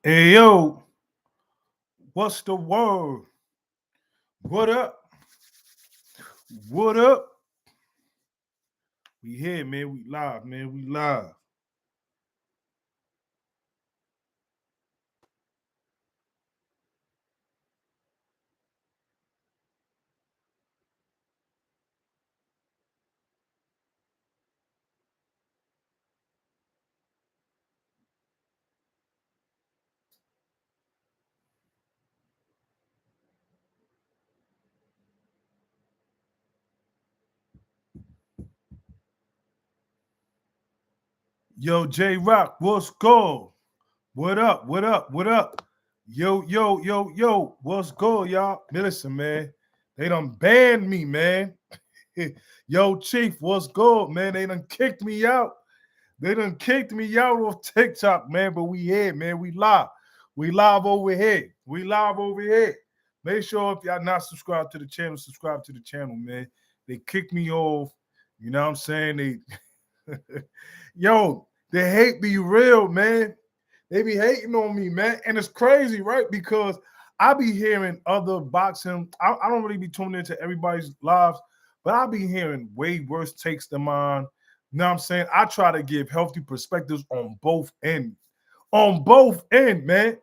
Hey yo, what's the word? What up? What up? We here, man. We live, man. We live. Yo, J Rock, what's good? What up? What up? What up? Yo, what's good, y'all? Man, listen, man. They done banned me, man. Yo, Chief, what's good, man? They done kicked me out. They done kicked me out of TikTok, man. But we here, man. We live. We live over here. We live over here. Make sure if y'all not subscribed to the channel, subscribe to the channel, man. They kicked me off. You know what I'm saying? They yo, they hate be real, man. They be hating on me, man. And it's crazy, right? Because I be hearing other boxing. I don't really be tuning into everybody's lives, but I be hearing way worse takes than mine. You know what I'm saying? I try to give healthy perspectives on both ends. On both ends, man.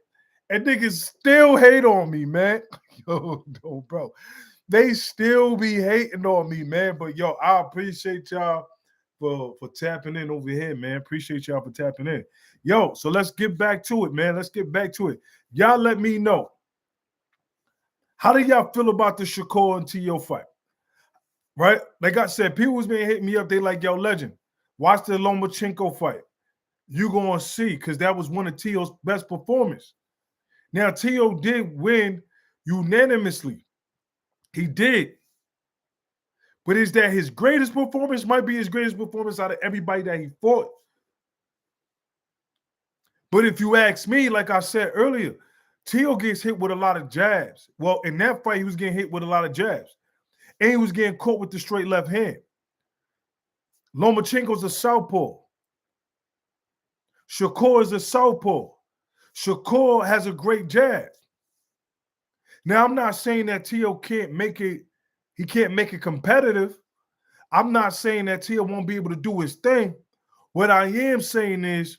And niggas still hate on me, man. Yo, bro. They still be hating on me, man. But yo, I appreciate y'all for tapping in over here, man. Appreciate y'all for tapping in. Yo, so let's get back to it, man. Let's get back to it. Y'all let me know. How do y'all feel about the Shakur and T.O. fight? Right? Like I said, people was been hitting me up. They like, yo, legend, watch the Lomachenko fight. You gonna see, because that was one of T.O.'s best performance. Now, T.O. did win unanimously. He did. But is that his greatest performance? Might be his greatest performance out of everybody that he fought. But if you ask me, like I said earlier, Tio gets hit with a lot of jabs. Well, in that fight, he was getting hit with a lot of jabs. And he was getting caught with the straight left hand. Lomachenko's a southpaw. Shakur is a southpaw. Shakur has a great jab. Now, I'm not saying that Tio can't make it, he can't make it competitive. I'm not saying that Tio won't be able to do his thing. What I am saying is,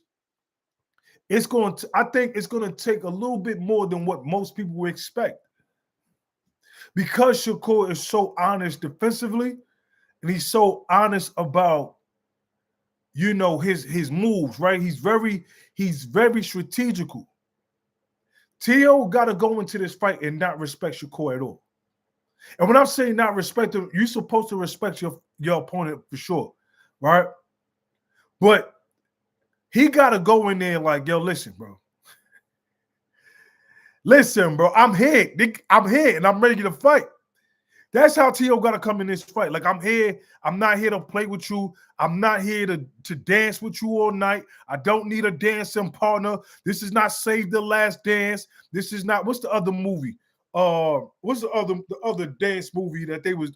I think it's going to take a little bit more than what most people would expect. Because Shakur is so honest defensively, and he's so honest about, his moves, right? He's very strategical. Tio got to go into this fight and not respect Shakur at all. And when I'm saying not respect him, you're supposed to respect your opponent for sure, right? But he got to go in there like, yo, listen, bro. Listen, bro, I'm here. I'm here, and I'm ready to fight. That's how T.O. got to come in this fight. Like, I'm here. I'm not here to play with you. I'm not here to dance with you all night. I don't need a dancing partner. This is not Save the Last Dance. This is not, what's the other movie? What's the other dance movie that they was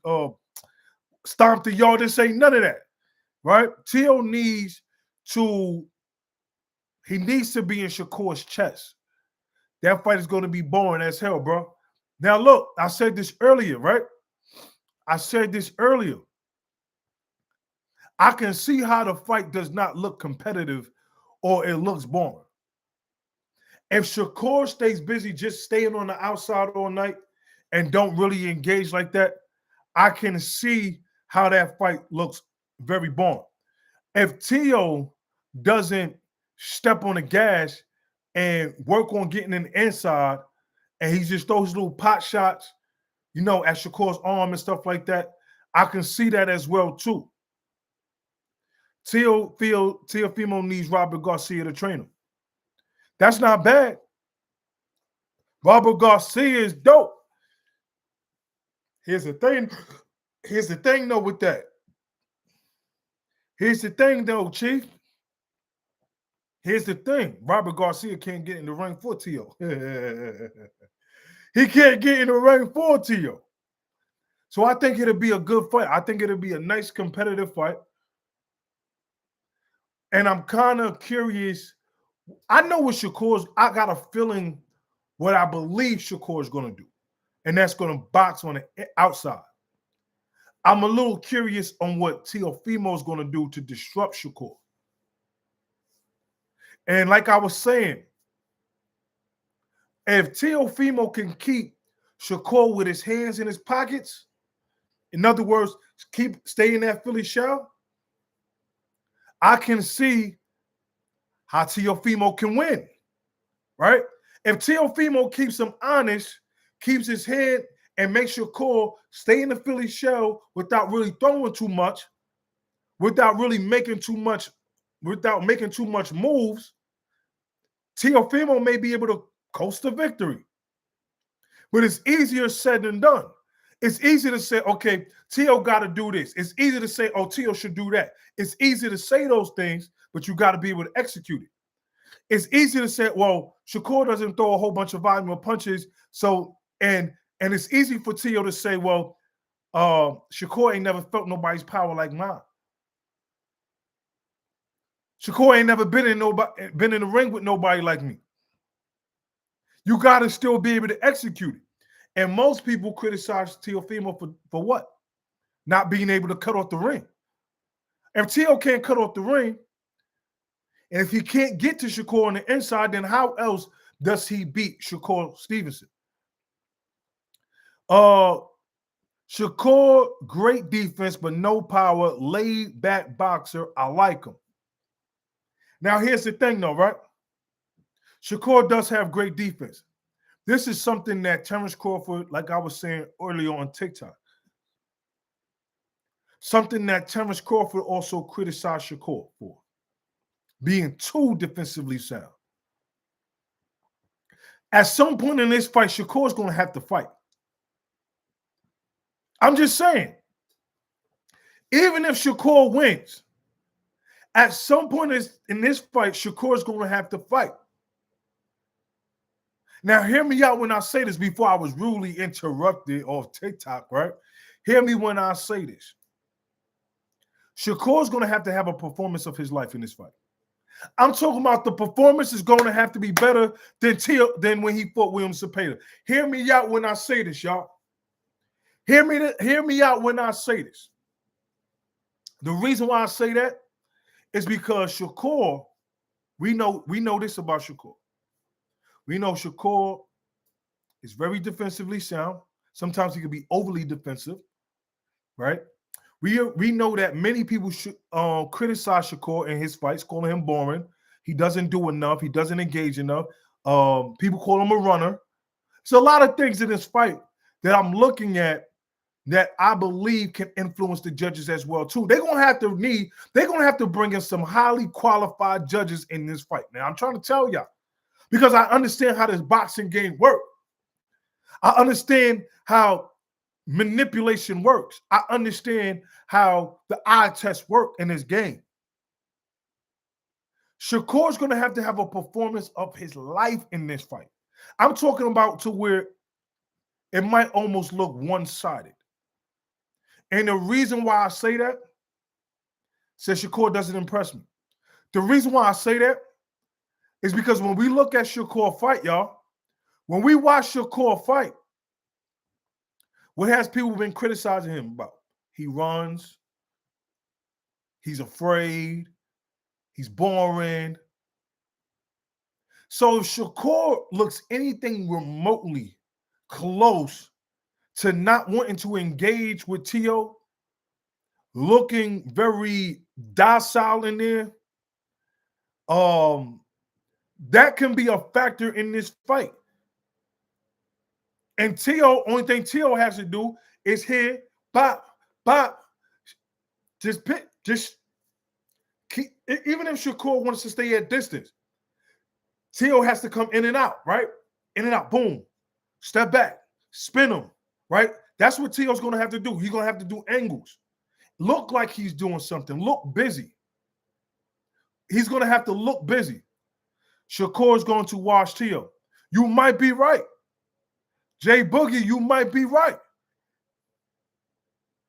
Stomp the Yard? This ain't none of that, right? T.O. needs to be in Shakur's chest. That fight is going to be boring as hell, bro. Now, look, I said this earlier, right? I can see how the fight does not look competitive or it looks boring. If Shakur stays busy just staying on the outside all night and don't really engage like that, I can see how that fight looks very boring. If Tio doesn't step on the gas and work on getting in the inside, and he just throws little pot shots, at Shakur's arm and stuff like that, I can see that as well too. Teofimo needs Robert Garcia to train him. That's not bad. Robert Garcia is dope. Here's the thing. Here's the thing, though, with that. Here's the thing, though, Chief. Here's the thing. Robert Garcia can't get in the ring for Tio. He can't get in the ring for Tio. So I think it'll be a good fight. I think it'll be a nice competitive fight. And I'm kind of curious I know what Shakur's, I got a feeling what I believe Shakur is going to do, and that's going to box on the outside. I'm a little curious on what Teofimo is going to do to disrupt Shakur. And like I was saying, if Teofimo can keep Shakur with his hands in his pockets, in other words, stay in that Philly shell, I can see how Teofimo can win, right? If Teofimo keeps him honest, keeps his head, and makes Shakur stay in the Philly shell without really throwing too much, without making too much moves, Teofimo may be able to coast to victory. But it's easier said than done. It's easy to say, okay, Teo got to do this. It's easy to say, oh, Teo should do that. It's easy to say those things, but you got to be able to execute it. It's easy to say, well, Shakur doesn't throw a whole bunch of volume of punches. So, and it's easy for Teo to say, well, Shakur ain't never felt nobody's power like mine. Shakur ain't never been in the ring with nobody like me. You got to still be able to execute it. And most people criticize Teofimo for what? Not being able to cut off the ring. If Teo can't cut off the ring, and if he can't get to Shakur on the inside, then how else does he beat Shakur Stevenson? Shakur, great defense, but no power, laid back boxer. I like him. Now, here's the thing, though, right? Shakur does have great defense. This is something that Terrence Crawford, like I was saying earlier on TikTok, something that Terrence Crawford also criticized Shakur for, being too defensively sound. At some point in this fight, Shakur's going to have to fight. I'm just saying, even if Shakur wins, at some point in this fight, Shakur's going to have to fight. Now, hear me out when I say this before I was rudely interrupted off TikTok, right? Hear me when I say this. Shakur's going to have a performance of his life in this fight. I'm talking about the performance is going to have to be better than when he fought William Cepeda. Hear me out when I say this, y'all. Hear me out when I say this. The reason why I say that is because Shakur, we know this about Shakur. We know Shakur is very defensively sound. Sometimes he can be overly defensive, right? We know that many people criticize Shakur in his fights, calling him boring. He doesn't do enough. He doesn't engage enough. People call him a runner. So a lot of things in this fight that I'm looking at that I believe can influence the judges as well too. They're gonna have to bring in some highly qualified judges in this fight. Now I'm trying to tell y'all, because I understand how this boxing game works. I understand how manipulation works. I understand how the eye test work in this game. Shakur's going to have a performance of his life in this fight. I'm talking about to where it might almost look one-sided. And the reason why I say that, says Shakur doesn't impress me. The reason why I say that is because when we look at Shakur fight, y'all, when we watch Shakur fight, what has people been criticizing him about? He runs. He's afraid. He's boring. So if Shakur looks anything remotely close to not wanting to engage with Teo, looking very docile in there, that can be a factor in this fight. And only thing Teo has to do is hit, bop, bop, just keep. Even if Shakur wants to stay at distance, Teo has to come in and out, right? In and out, boom, step back, spin him, right? That's what Teo's going to have to do. He's going to have to do angles, look like he's doing something, look busy. He's going to have to look busy. Shakur's going to watch Teo. You might be right. Jay Boogie, you might be right.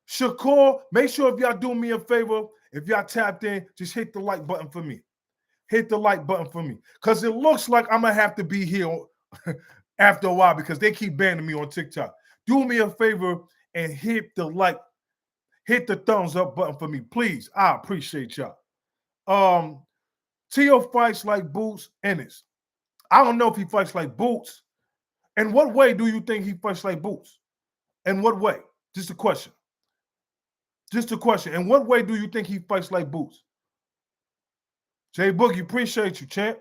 Shakur, make sure if y'all do me a favor, if y'all tapped in, just hit the like button for me. hit the like button for me. Because it looks like I'm going to have to be here after a while because they keep banning me on TikTok. Do me a favor and hit the like, hit the thumbs up button for me, please. I appreciate y'all. Tio fights like Boots Ennis. I don't know if he fights like Boots. In what way do you think he fights like Boots? In what way? Just a question. Just a question. In what way do you think he fights like Boots? Jay Boogie, appreciate you, champ.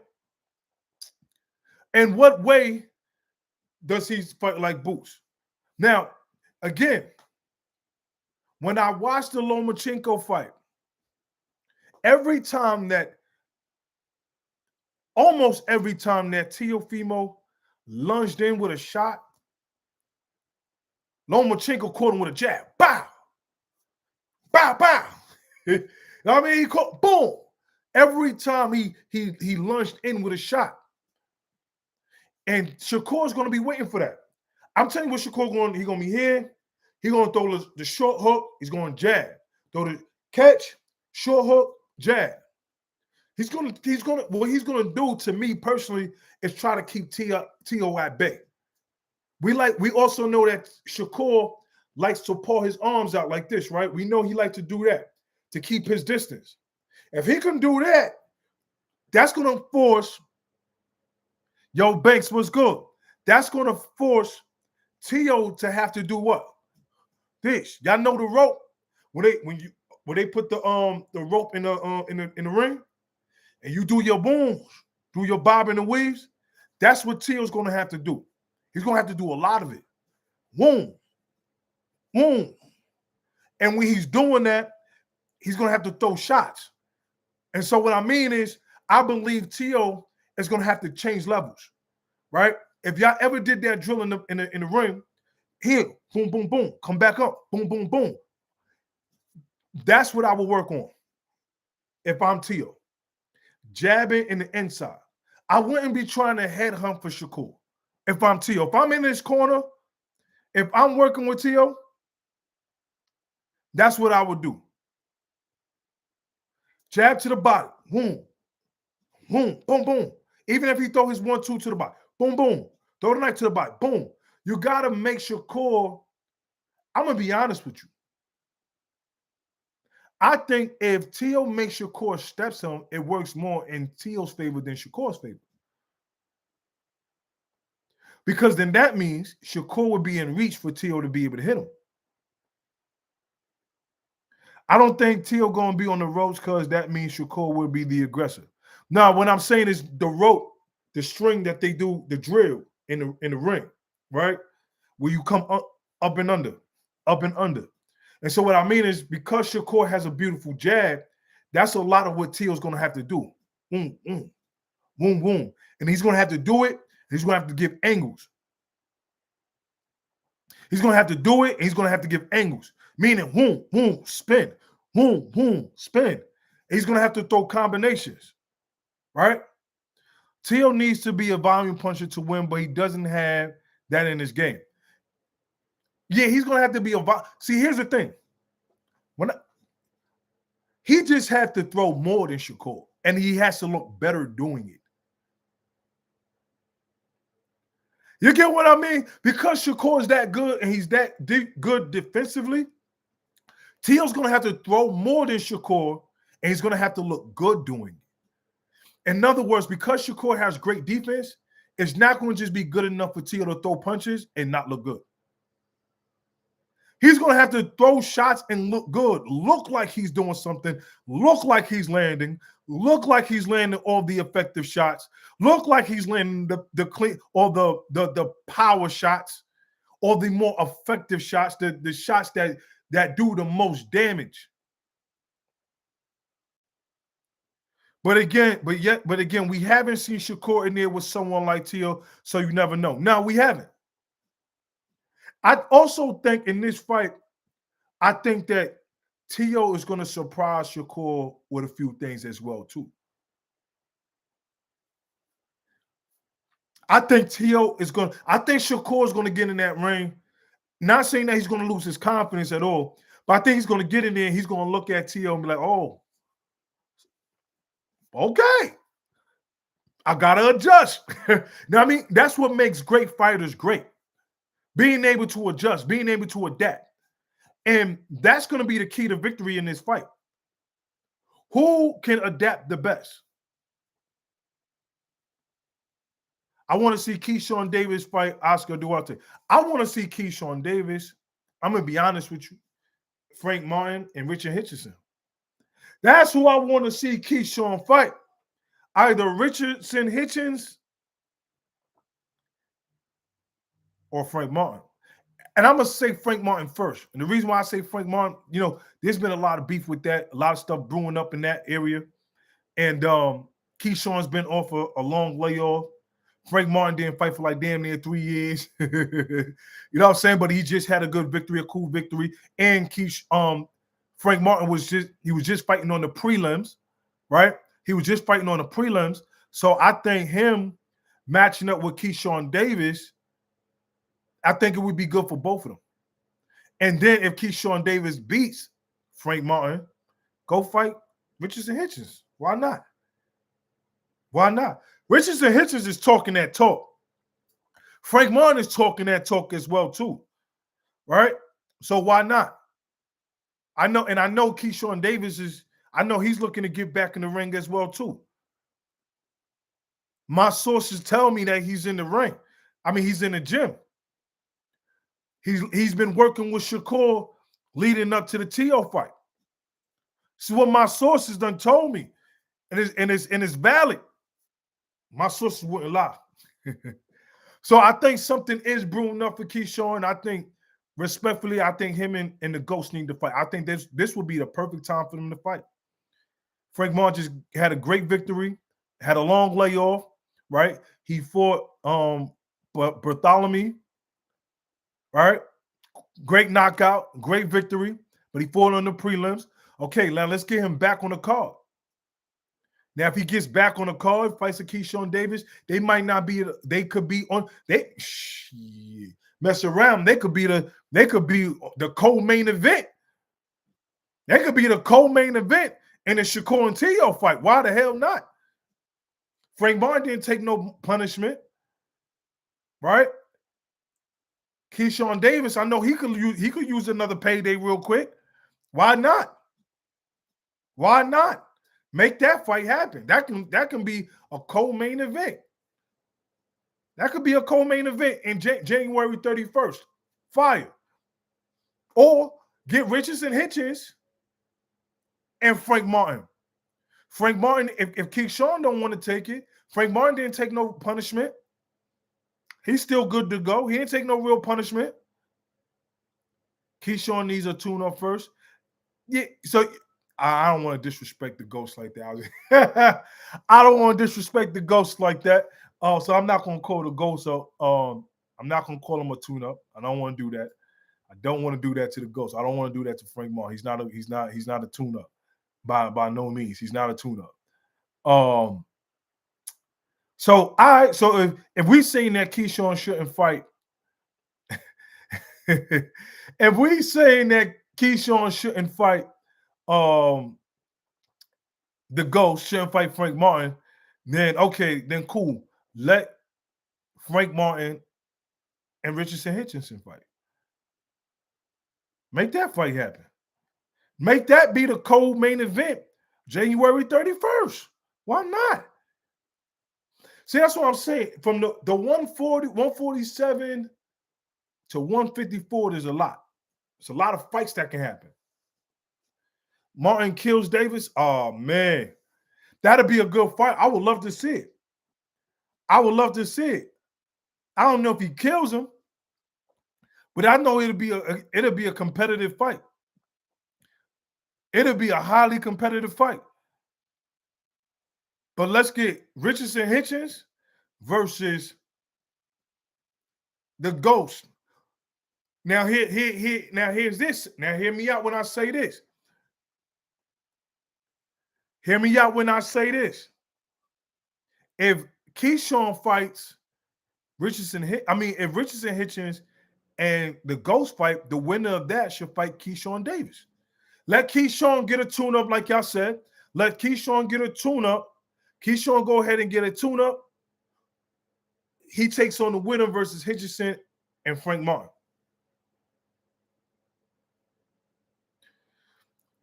In what way does he fight like Boots? Now, again, when I watched the Lomachenko fight, almost every time that Teofimo lunged in with a shot, Lomachenko caught him with a jab. Bow! Bow, bow! I mean, he caught, boom! Every time he lunged in with a shot. And Shakur's going to be waiting for that. I'm telling you what Shakur's going to be here. He's going to throw the short hook. He's going to jab. Throw the catch, short hook, jab. What he's going to do to me personally is try to keep Tio at bay. We also know that Shakur likes to pull his arms out like this, right? We know he likes to do that to keep his distance. If he can do that, that's going to force Yo Banks was good. That's going to force Tio to have to do what? This. Y'all know the rope when they put the rope in the ring, and you do your booms, do your bob and the weaves. That's what Tio's going to have to do. He's going to have to do a lot of it. Boom, boom, and when he's doing that, he's going to have to throw shots. And so what I mean is, I believe Tio is going to have to change levels, right? If y'all ever did that drill in the ring, here, boom, boom, boom, come back up, boom, boom, boom. That's what I will work on if I'm Tio. Jabbing in the inside. I wouldn't be trying to headhunt for Shakur if I'm Tio. If I'm in this corner, if I'm working with Tio, that's what I would do. Jab to the body, boom, boom, boom, boom. Even if he throw his 1-2 to the body, boom, boom. Throw the knife to the body, boom. You got to make Shakur, I'm going to be honest with you. I think if Tio makes Shakur steps him, it works more in Tio's favor than Shakur's favor. Because then that means Shakur would be in reach for Tio to be able to hit him. I don't think Tio going to be on the ropes because that means Shakur will be the aggressor. Now, what I'm saying is the rope, the string that they do, the drill in the ring, right? Where you come up and under, up and under. And so what I mean is because Shakur has a beautiful jab, that's a lot of what Tio's going to have to do. Boom, boom, boom, boom. And he's going to have to do it. He's going to have to give angles. He's going to have to do it. And he's going to have to give angles. Meaning, boom, boom, spin. Boom, boom, spin. And he's going to have to throw combinations. Right? Tio needs to be a volume puncher to win, but he doesn't have that in his game. Yeah, he's going to have to be see, here's the thing. He just had to throw more than Shakur, and he has to look better doing it. You get what I mean? Because Shakur is that good and he's that good defensively, Tio's going to have to throw more than Shakur, and he's going to have to look good doing it. In other words, because Shakur has great defense, it's not going to just be good enough for Tio to throw punches and not look good. He's going to have to throw shots and look good, look like he's doing something, look like he's landing, look like he's landing all the effective shots, look like he's landing the clean or the power shots or the more effective shots, the shots that do the most damage. But again, we haven't seen Shakur in there with someone like Tio, so you never know. No, we haven't. I also think in this fight, I think that Tio is going to surprise Shakur with a few things as well, too. I think Shakur is going to get in that ring. Not saying that he's going to lose his confidence at all, but I think he's going to get in there and he's going to look at Tio and be like, oh, okay. I gotta adjust. Now, I mean, that's what makes great fighters great. Being able to adjust, being able to adapt. And that's going to be the key to victory in this fight. Who can adapt the best? I want to see Keyshawn Davis fight Oscar Duarte. I want to see Keyshawn Davis. I'm going to be honest with you. Frank Martin and Richard Hitchison. That's who I want to see Keyshawn fight. Either Richardson Hitchens or Frank Martin. And I'm going to say Frank Martin first. And the reason why I say Frank Martin, you know, there's been a lot of beef with that, a lot of stuff brewing up in that area. And Keyshawn's been off a long layoff. Frank Martin didn't fight for like damn near 3 years. You know what I'm saying? But he just had a good victory, a cool victory. And Frank Martin was just fighting on the prelims, right? He was just fighting on the prelims. So I think him matching up with Keyshawn Davis, I think it would be good for both of them. And then if Keyshawn Davis beats Frank Martin, go fight Richardson Hitchens. Why not? Why not? Richardson Hitchens is talking that talk. Frank Martin is talking that talk as well, too. Right? So why not? I know Keyshawn Davis I know he's looking to get back in the ring as well, too. My sources tell me that he's in the ring. I mean, he's in the gym. He's been working with Shakur leading up to the T.O. fight. This is what my sources done told me. And it's valid. My sources wouldn't lie. So I think something is brewing up for Keyshawn. I think, respectfully, I think him and the Ghost need to fight. I think this would be the perfect time for them to fight. Frank Martin just had a great victory, had a long layoff, right? He fought Bartholomew, right? Great knockout, great victory, but he fought on the prelims. Okay, now let's get him back on the card. Now, if he gets back on the card, fights a Keyshawn Davis, they might not be. They could be on. They mess around. They could be the co-main event. They could be the co-main event in the Shakur and T.O. fight. Why the hell not? Frank Martin didn't take no punishment, right? Keyshawn Davis, I know he could use another payday real quick. Why not? Why not? Make that fight happen. That can be a co-main event. That could be a co-main event in January 31st. Fire. Or get Richardson Hitchens and Frank Martin. Frank Martin, if Keyshawn don't want to take it, Frank Martin didn't take no punishment. He's still good to go. He didn't take no real punishment. Keyshawn needs a tune-up first. Yeah, so I don't want to disrespect the Ghost like that. I don't want to disrespect the Ghost like that. So I'm not going to call the Ghost. I'm not going to call him a tune-up. I don't want to do that. I don't want to do that to the Ghost. I don't want to do that to Frank Martin. He's not a tune-up by no means. He's not a tune-up. So if we saying that Keyshawn shouldn't fight, if we saying that Keyshawn shouldn't fight the Ghost, shouldn't fight Frank Martin, then okay, then cool. Let Frank Martin and Richardson Hitchison fight. Make that fight happen. Make that be the co-main event, January 31st. Why not? See, that's what I'm saying. From the 147 to 154, there's a lot. It's a lot of fights that can happen. Martin kills Davis. Oh, man. That'd be a good fight. I would love to see it. I would love to see it. I don't know if he kills him, but I know it'll be a competitive fight. It'll be a highly competitive fight. But let's get Richardson Hitchens versus the Ghost. Now here's this. Now hear me out when I say this. Hear me out when I say this. If Keyshawn fights if Richardson Hitchens and the Ghost fight, the winner of that should fight Keyshawn Davis. Let Keyshawn get a tune-up, like y'all said. Let Keyshawn get a tune-up. Keyshawn go ahead and get a tune-up. He takes on the winner versus Hitchison and Frank Martin.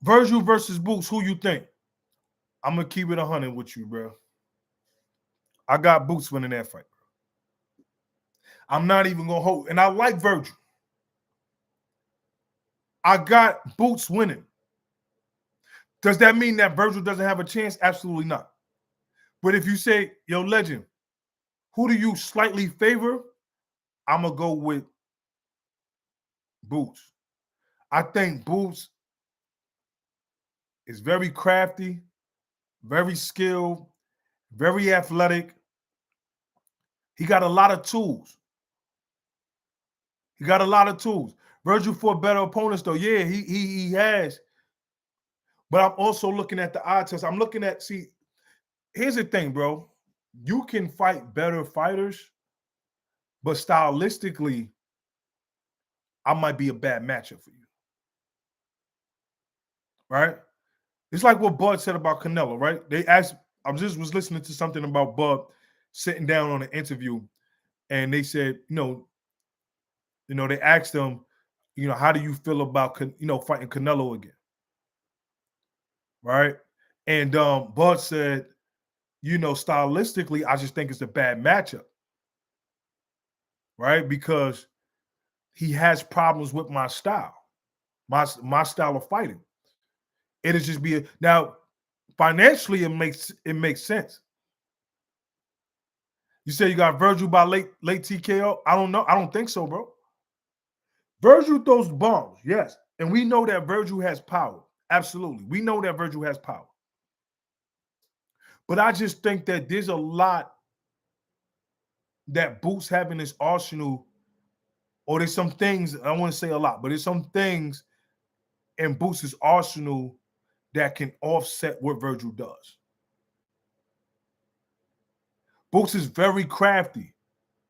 Virgil versus Boots, who you think? I'm going to keep it 100 with you, bro. I got Boots winning that fight. I'm not even going to hold. And I like Virgil. I got Boots winning. Does that mean that Virgil doesn't have a chance? Absolutely not. But if you say, yo, legend, who do you slightly favor? I'm going to go with Boots. I think Boots is very crafty, very skilled, very athletic. He got a lot of tools. Virgil fought better opponents, though. Yeah, he has. But I'm also looking at the eye test. I'm looking at, see, here's the thing, bro. You can fight better fighters, but stylistically, I might be a bad matchup for you. Right? It's like what Bud said about Canelo, right? They asked, I just was listening to something about Bud sitting down on an interview, and they said, they asked him, how do you feel about, fighting Canelo again? Right? And Bud said, stylistically, I just think it's a bad matchup. Right? Because he has problems with my style, my style of fighting. It'll just be now financially it makes sense. You say you got Virgil by late TKO? I don't know. I don't think so, bro. Virgil throws bombs, yes. And we know that Virgil has power. Absolutely. We know that Virgil has power. But I just think that there's a lot that Boots have in his arsenal, or there's some things, I don't want to say a lot, but there's some things in Boots' arsenal that can offset what Virgil does. Boots is very crafty.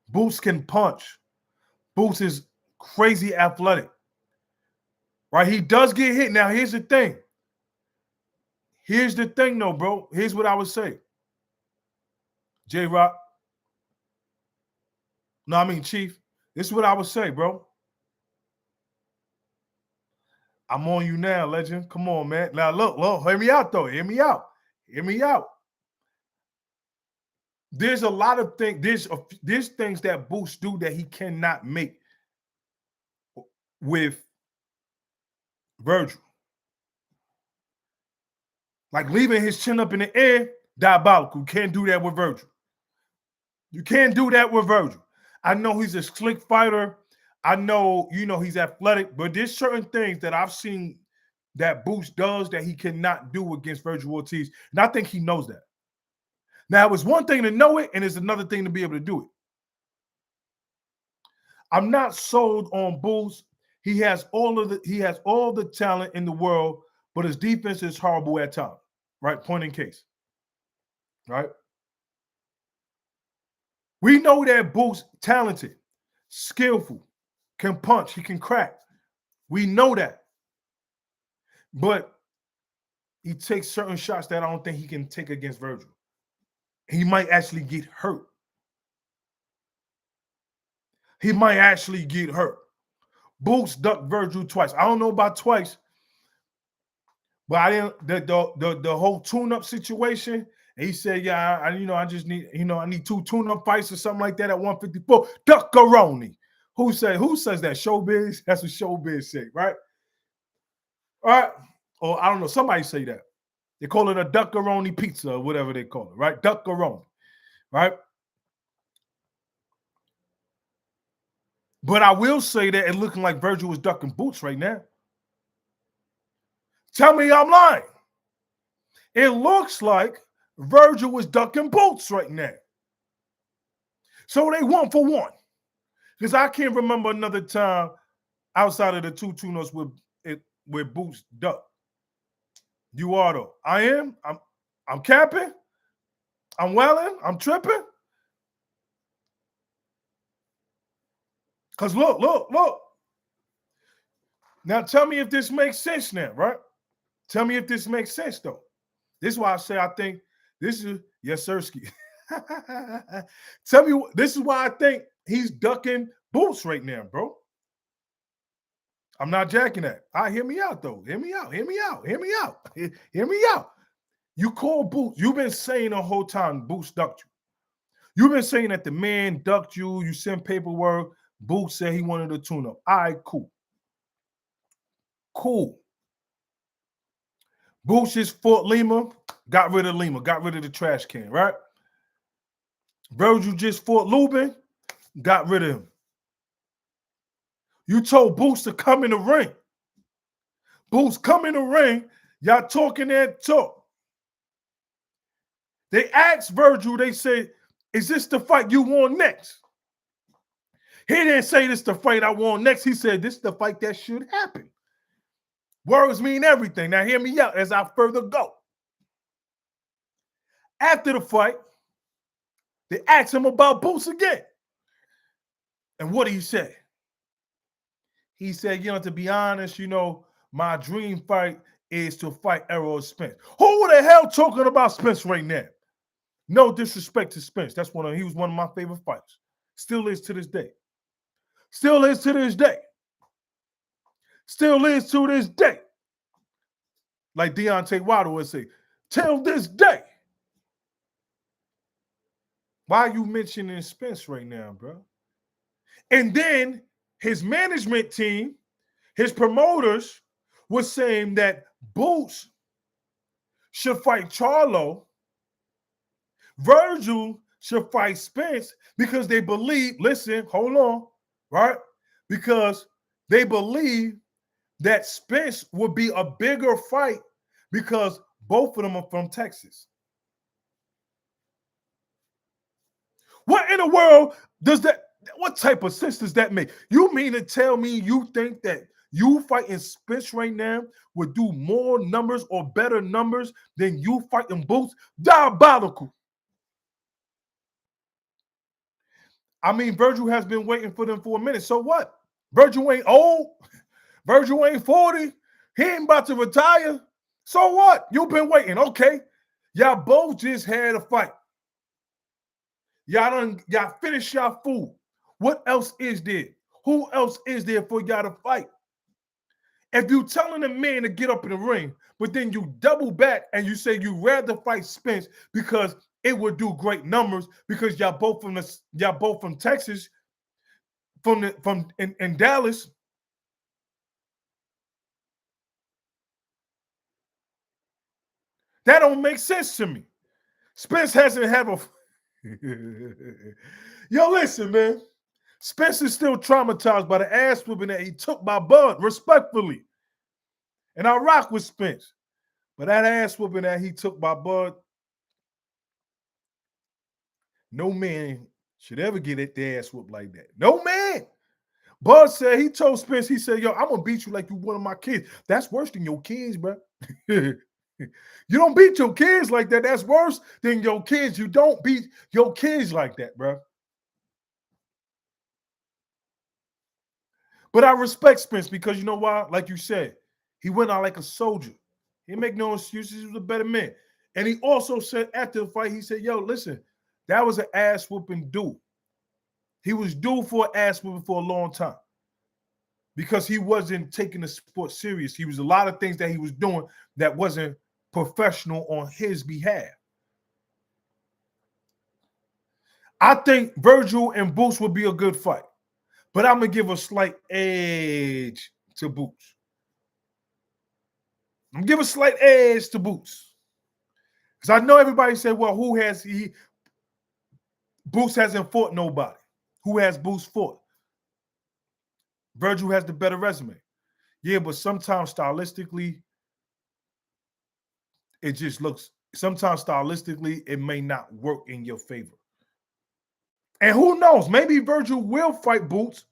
Boots can punch. Boots is crazy athletic. Right? He does get hit. Now, here's the thing. Though, bro. Here's what I would say. J-Rock. No, I mean, Chief. This is what I would say, bro. I'm on you now, legend. Come on, man. Now, look, hear me out, though. Hear me out. There's a lot of things. There's things that Boots do that he cannot make with Virgil. Like leaving his chin up in the air, diabolical. You can't do that with Virgil. I know he's a slick fighter. I know, he's athletic, but there's certain things that I've seen that Boots does that he cannot do against Virgil Ortiz. And I think he knows that. Now, it's one thing to know it, and it's another thing to be able to do it. I'm not sold on Boots. He has all the talent in the world, but his defense is horrible at times. Right? Point in case. Right? We know that Boots talented, skillful, can punch, he can crack. We know that. But he takes certain shots that I don't think he can take against Virgil. He might actually get hurt. Boots ducked Virgil twice. I don't know about twice, but I didn't the whole tune-up situation. And he said, "Yeah, I just need, I need 2 tune-up fights or something like that at 154." Duckaroni. Who says that? Showbiz? That's what Showbiz say, right? All right. Or I don't know. Somebody say that. They call it a duckaroni pizza or whatever they call it, right? Duckaroni, right? But I will say that it's looking like Virgil is ducking Boots right now. Tell me I'm lying. It looks like Virgil was ducking Boots right now. So they 1 for 1. Because I can't remember another time outside of the 2 tune-ups where Boots ducked. You are though. I am. I'm capping. I'm welling. I'm tripping. Because look. Now tell me if this makes sense now, right? Tell me if this makes sense, though. This is why I say I think This is yes, Sirski. Tell me, this is why I think he's ducking Boots right now, bro. I'm not jacking that. All right, hear me out though. Hear me out. Hear me out. Hear me out. Hear me out. You call Boots. You've been saying the whole time Boots ducked you. You've been saying that the man ducked you. You sent paperwork. Boots said he wanted a tune-up. All right, cool. Cool. Boots just fought Lima. Got rid of Lima. Got rid of the trash can, right? Virgil just fought Lubin. Got rid of him. You told Boots to come in the ring. Boots, come in the ring. Y'all talking that talk. They asked Virgil, they said, is this the fight you want next? He didn't say this the fight I want next. He said this is the fight that should happen. Words mean everything. Now hear me out as I further go. After the fight, they asked him about Boots again. And what did he say? He said, to be honest, my dream fight is to fight Errol Spence. Who the hell talking about Spence right now? No disrespect to Spence. He was one of my favorite fighters. Still is to this day. Still is to this day. Still is to this day. Like Deontay Wilder would say, till this day. Why are you mentioning Spence right now, bro? And then his management team, his promoters, was saying that Boots should fight Charlo. Virgil should fight Spence because they believe, listen, hold on, right? Because they believe that Spence would be a bigger fight because both of them are from Texas. What in the world what type of sense does that make? You mean to tell me you think that you fighting Spence right now would do more numbers or better numbers than you fighting Boots? Diabolical. I mean, Virgil has been waiting for them for a minute. So what? Virgil ain't old. Virgil ain't 40. He ain't about to retire. So what? You've been waiting. Okay. Y'all both just had a fight. Y'all finished y'all food. What else is there? Who else is there for y'all to fight? If you telling a man to get up in the ring, but then you double back and you say you rather fight Spence because it would do great numbers because y'all both from Texas, in Dallas. That don't make sense to me. Spence hasn't had a Yo, listen, man. Spence is still traumatized by the ass whooping that he took by Bud, respectfully. And I rock with Spence. But that ass whooping that he took by Bud, no man should ever get the ass whooped like that. No man. Bud said, he told Spence, he said, yo, I'm going to beat you like you one of my kids. That's worse than your kids, bro. You don't beat your kids like that. That's worse than your kids. You don't beat your kids like that, bro. But I respect Spence because you know why? Like you said, he went out like a soldier. He didn't make no excuses. He was a better man. And he also said after the fight, he said, yo, listen, that was an ass whooping dude. He was due for an ass whooping for a long time because he wasn't taking the sport serious. He was a lot of things that he was doing that wasn't professional on his behalf. I think Virgil and Boots would be a good fight, but I'm going to give a slight edge to Boots. I'm going to give a slight edge to Boots. Because I know everybody said, well, Boots hasn't fought nobody. Who has Boots fought? Virgil has the better resume. Yeah, but sometimes stylistically, it may not work in your favor. And who knows? Maybe Virgil will fight Boots,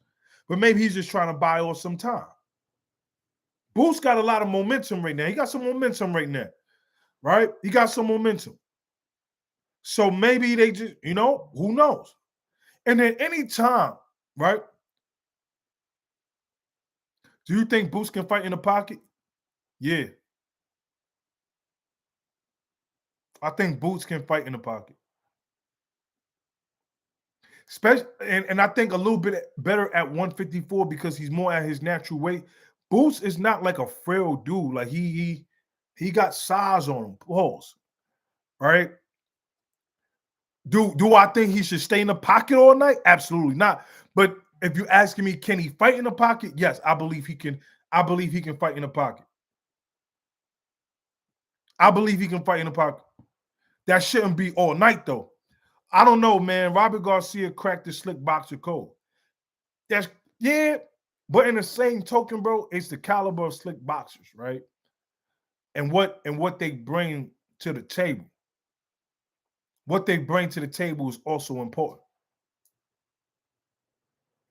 but maybe he's just trying to buy off some time. Boots got a lot of momentum right now. He got some momentum right now, right? He got some momentum. So maybe they just, who knows? And then anytime, right? Do you think Boots can fight in the pocket? Yeah. I think Boots can fight in the pocket. Especially, and I think a little bit better at 154 because he's more at his natural weight. Boots is not like a frail dude. Like he got size on him. Pause. Right? Do I think he should stay in the pocket all night? Absolutely not. But if you're asking me, can he fight in the pocket? Yes, I believe he can. I believe he can fight in the pocket. I believe he can fight in the pocket. That shouldn't be all night though. I don't know, man. Robert Garcia cracked the slick boxer code. That's yeah, but in the same token, bro, it's the caliber of slick boxers, right? And what they bring to the table. What they bring to the table is also important.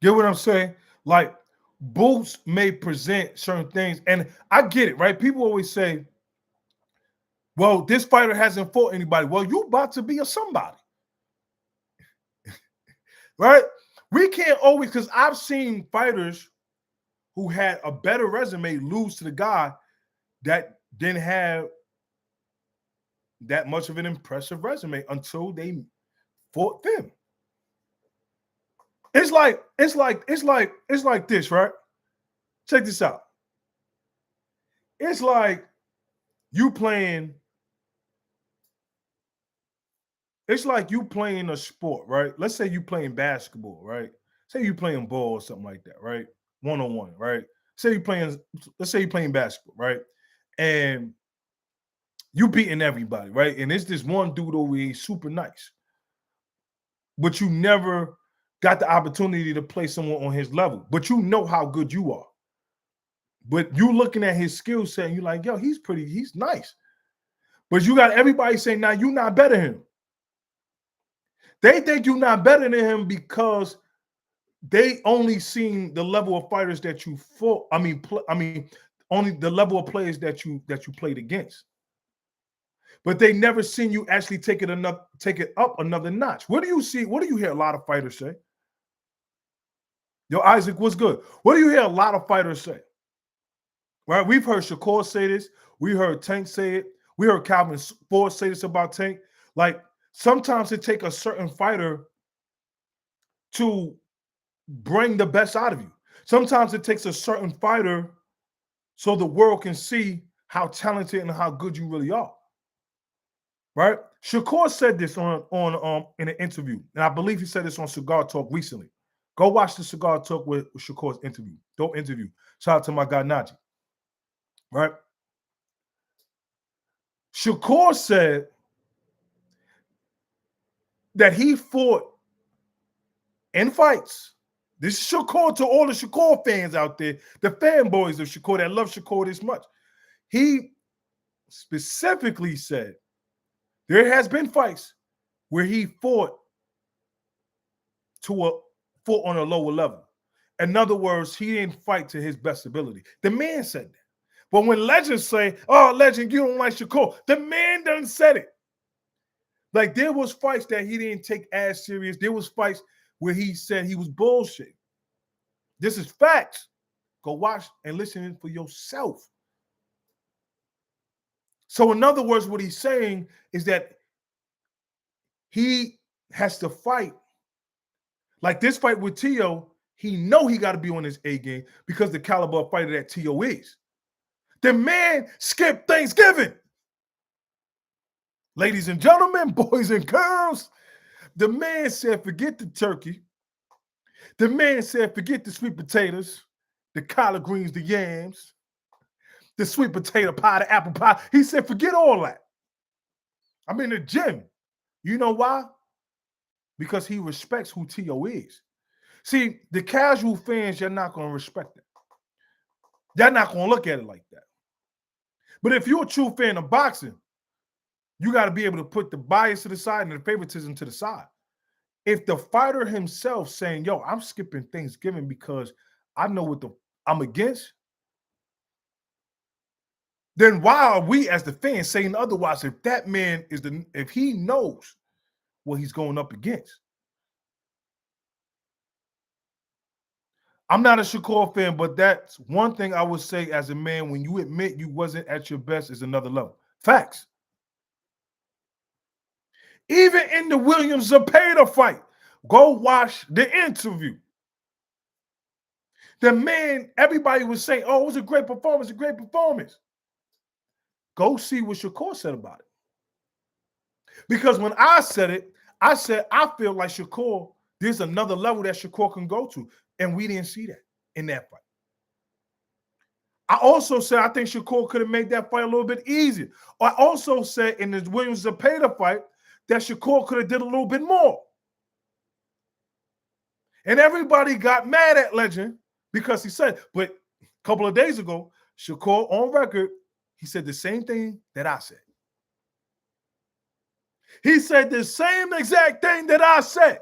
Get what I'm saying? Like Boots may present certain things, and I get it, right? People always say, "Well, this fighter hasn't fought anybody." Well, you about to be a somebody, right? We can't always because I've seen fighters who had a better resume lose to the guy that didn't have that much of an impressive resume until they fought them. It's like this, right? Check this out. It's like you playing. It's like you playing a sport, right? Let's say you playing basketball, right? Say you playing ball or something like that, right? 1-on-1, right? Say you playing. Let's say you playing basketball, right? And you beating everybody, right? And it's this one dude over here, super nice, but you never got the opportunity to play someone on his level. But you know how good you are. But you looking at his skill set, and you're like, yo, he's nice. But you got everybody saying, now you're not better than him. They think you're not better than him because they only seen the level of fighters that you fought. Only the level of players that you played against. But they never seen you actually take it up another notch. What do you see? What do you hear a lot of fighters say? Yo, Isaac, what's good? What do you hear a lot of fighters say? Right? We've heard Shakur say this. We heard Tank say it. We heard Calvin Ford say this about Tank. Like sometimes it takes a certain fighter to bring the best out of you. Sometimes it takes a certain fighter so the world can see how talented and how good you really are. Right? Shakur said this on in an interview, and I believe he said this on Cigar Talk recently. Go watch the Cigar Talk with Shakur's interview. Dope interview. Shout out to my guy Najee. Right? Shakur said that he fought in fights. This is Shakur to all the Shakur fans out there, the fanboys of Shakur that love Shakur this much. He specifically said there has been fights where he fought on a lower level. In other words, he didn't fight to his best ability. The man said that. But when legends say, "Oh, legend, you don't like Shakur," the man done said it. Like there was fights that he didn't take as serious. There was fights where he said he was bullshit. This is facts. Go watch and listen for yourself. So in other words, what he's saying is that he has to fight. Like this fight with Tio, he know he got to be on his A game because the caliber of fighter that Tio is. The man skipped Thanksgiving. Ladies and gentlemen, boys and girls, the man said, forget the turkey. The man said, forget the sweet potatoes, the collard greens, the yams, the sweet potato pie, the apple pie. He said, forget all that. I'm in the gym. You know why? Because he respects who T.O. is. See, the casual fans, you're not going to respect it. They're not going to look at it like that. But if you're a true fan of boxing, you got to be able to put the bias to the side and the favoritism to the side. If the fighter himself saying, yo, I'm skipping Thanksgiving because I know what I'm against, then why are we as the fans saying otherwise if that man if he knows what he's going up against? I'm not a Shakur fan, but that's one thing I would say as a man, when you admit you wasn't at your best is another level. Facts. Even in the Williams Zepeda fight, go watch the interview. The man, everybody was saying, oh, it was a great performance, a great performance. Go see what Shakur said about it. Because when I said it, I said, I feel like Shakur, there's another level that Shakur can go to. And we didn't see that in that fight. I also said I think Shakur could have made that fight a little bit easier. I also said in the Williams Zepeda fight that Shakur could have did a little bit more. And everybody got mad at Legend because he said, but a couple of days ago, Shakur on record, he said the same thing that I said. He said the same exact thing that I said.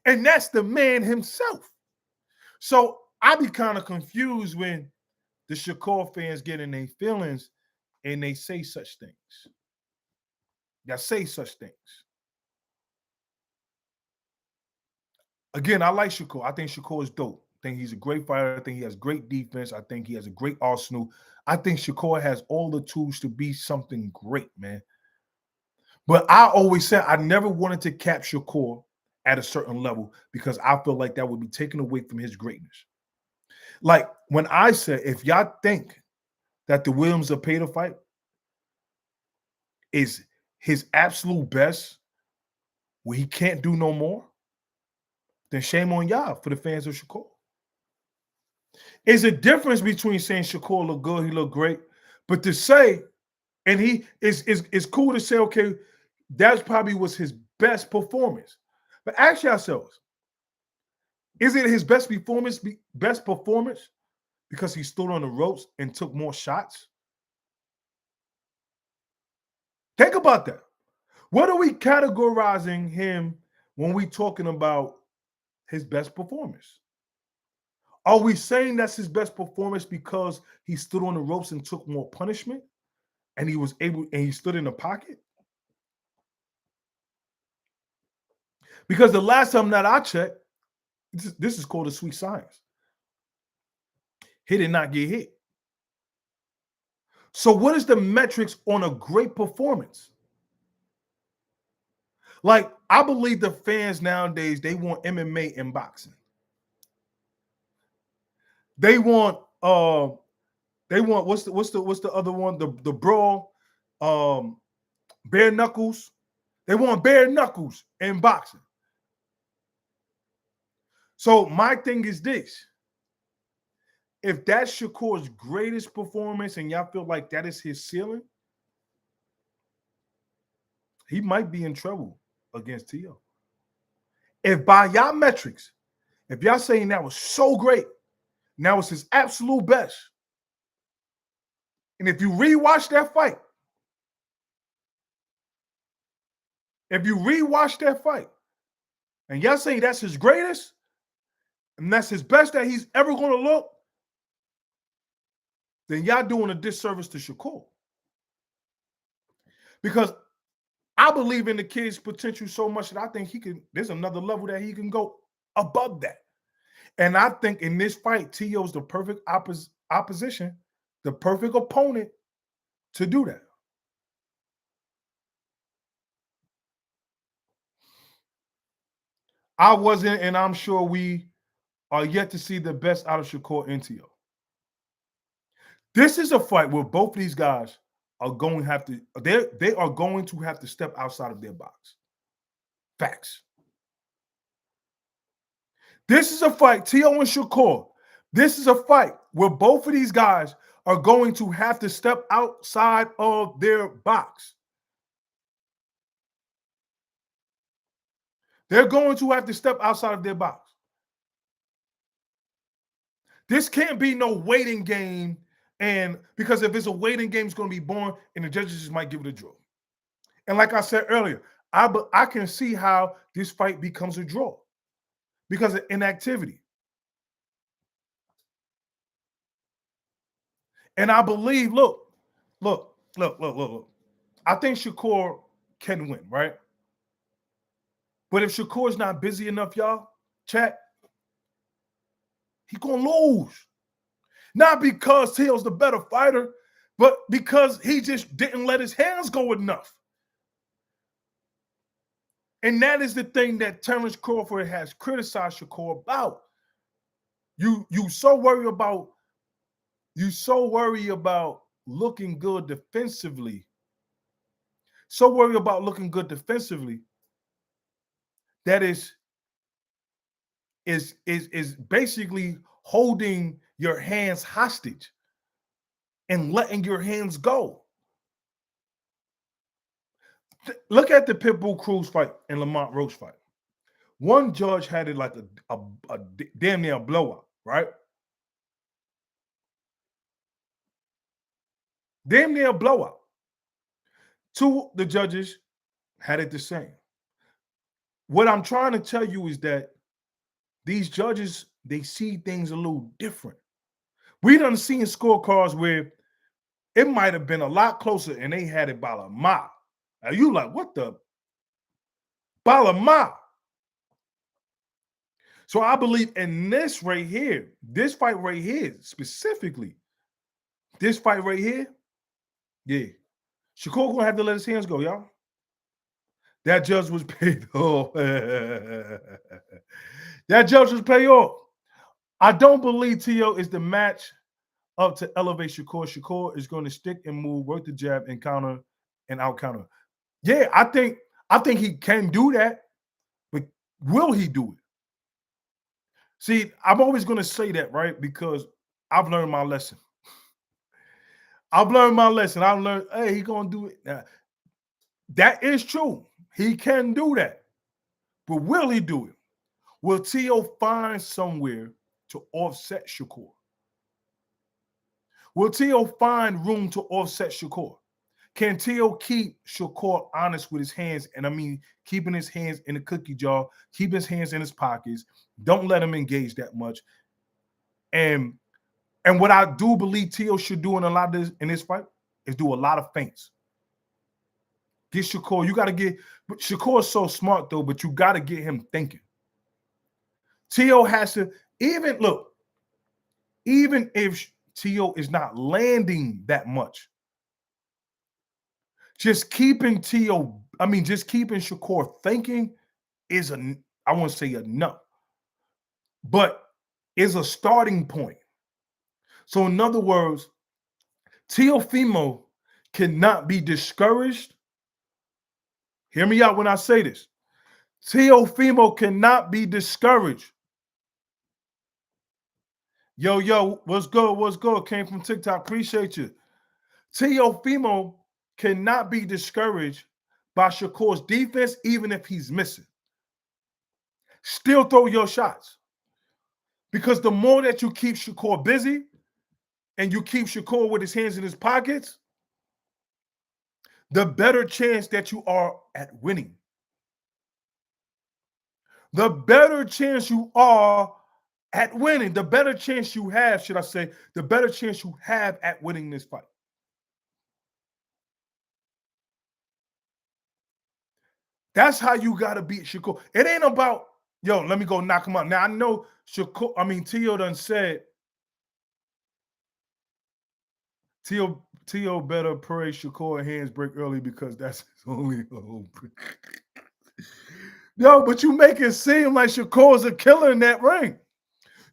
And that's the man himself. So I be kind of confused when the Shakur fans get in their feelings and they say such things. That say such things. Again, I like Shakur. I think Shakur is dope. I think he's a great fighter. I think he has great defense. I think he has a great arsenal. I think Shakur has all the tools to be something great, man. But I always said I never wanted to cap Shakur at a certain level because I feel like that would be taken away from his greatness. Like when I said, if y'all think that the Williams Zepeda fight is his absolute best, where he can't do no more, then shame on y'all for the fans of Shakur. There's a difference between saying Shakur look good, he look great, but to say, and he is cool to say, okay, that probably was his best performance. But ask yourselves, is it his best performance because he stood on the ropes and took more shots? Think about that. What are we categorizing him when we talking about his best performance? Are we saying that's his best performance because he stood on the ropes and took more punishment and he stood in the pocket? Because the last time that I checked, this is called a sweet science. He did not get hit. So what is the metrics on a great performance? Like, I believe the fans nowadays, they want MMA and boxing. They want what's the other one? The brawl, bare knuckles. They want bare knuckles in boxing. So my thing is this. If that's Shakur's greatest performance and y'all feel like that is his ceiling, he might be in trouble against T.O. If by y'all metrics, if y'all saying that was so great, now it's his absolute best, and if you rewatch that fight, and y'all saying that's his greatest, and that's his best that he's ever going to look, then y'all doing a disservice to Shakur. Because I believe in the kid's potential so much that I think there's another level that he can go above that. And I think in this fight, T.O.'s the perfect opposition, the perfect opponent to do that. I wasn't, and I'm sure we are yet to see the best out of Shakur and T.O. This is a fight where both of these guys are going to have to, they are going to have to step outside of their box. Facts. This is a fight, T.O. and Shakur. This is a fight where both of these guys are going to have to step outside of their box. They're going to have to step outside of their box. This can't be no waiting game, and because if it's a waiting game, it's going to be boring, and the judges just might give it a draw. And like I said earlier, I can see how this fight becomes a draw because of inactivity. And I believe, look. I think Shakur can win, right? But if Shakur's not busy enough, y'all, chat, he's going to lose. Not because T.O.'s the better fighter, but because he just didn't let his hands go enough. And that is the thing that Terrence Crawford has criticized Shakur about. You so worried about looking good defensively. So worried about looking good defensively that is basically holding your hands hostage and letting your hands go. Look at the Pitbull Cruz fight and Lamont Roach fight. One judge had it like a damn near blowout, right? Damn near blowout. Two the judges had it the same. What I'm trying to tell you is that these judges, they see things a little different. We done seen scorecards where it might have been a lot closer and they had it by a mile. Now you like, what the? By a mile. So I believe in this right here, this fight right here, specifically, this fight right here, yeah. Shakur gonna have to let his hands go, y'all. That judge was paid off. That judge was paid off. I don't believe T.O. is the match up to elevate Shakur. Shakur is going to stick and move, work the jab, and counter and out counter. Yeah, I think he can do that, but will he do it? See, I'm always going to say that, right? Because I've learned my lesson. I've learned, hey, he's going to do it. Now, that is true. He can do that. But will he do it? Will T.O. find somewhere to offset Shakur? Will T.O. find room to offset Shakur? Can T.O. keep Shakur honest with his hands? And I mean, keeping his hands in the cookie jar, keep his hands in his pockets. Don't let him engage that much. And what I do believe T.O. should do in a lot of this in this fight is do a lot of feints. Get Shakur. You got to get Shakur is so smart though, but you got to get him thinking. T.O. has to even if T.O. is not landing that much, just keeping Shakur thinking is I won't say enough, but is a starting point. So in other words, Teofimo cannot be discouraged. Hear me out when I say this. Teofimo cannot be discouraged. Yo, what's good? What's good? Came from TikTok. Appreciate you. Teofimo cannot be discouraged by Shakur's defense, even if he's missing. Still throw your shots. Because the more that you keep Shakur busy and you keep Shakur with his hands in his pockets, the better chance that you are at winning. The better chance you are at winning, the better chance you have, should I say, the better chance you have at winning this fight. That's how you got to beat Shakur. It ain't about, yo, let me go knock him out. Now, I know T.O. done said, T.O. better pray Shakur hands break early because that's his only hope. Yo, but you make it seem like Shakur's a killer in that ring.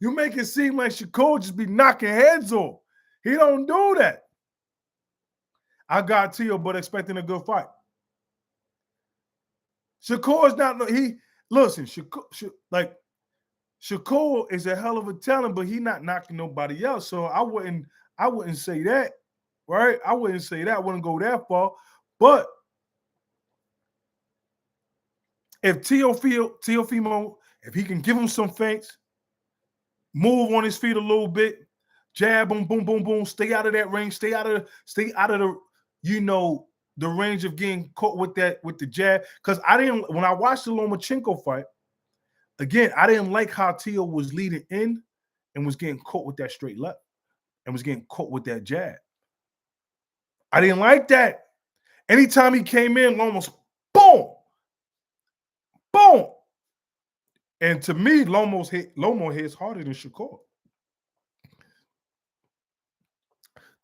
You make it seem like Shakur just be knocking heads off. He don't do that. I got T.O., but expecting a good fight. Shakur's not, listen, Shakur is a hell of a talent, but he not knocking nobody else. So I wouldn't say that, right? I wouldn't say that. I wouldn't go that far. But if Teofimo, if he can give him some feints, move on his feet a little bit, jab him, boom, boom, boom, stay out of that ring, stay out of the, the range of getting caught with the jab. Because when I watched the Lomachenko fight, again, I didn't like how T.O. was leading in and was getting caught with that straight left and was getting caught with that jab. I didn't like that. Anytime he came in, Loma's boom, boom. And to me, Loma hits harder than Shakur.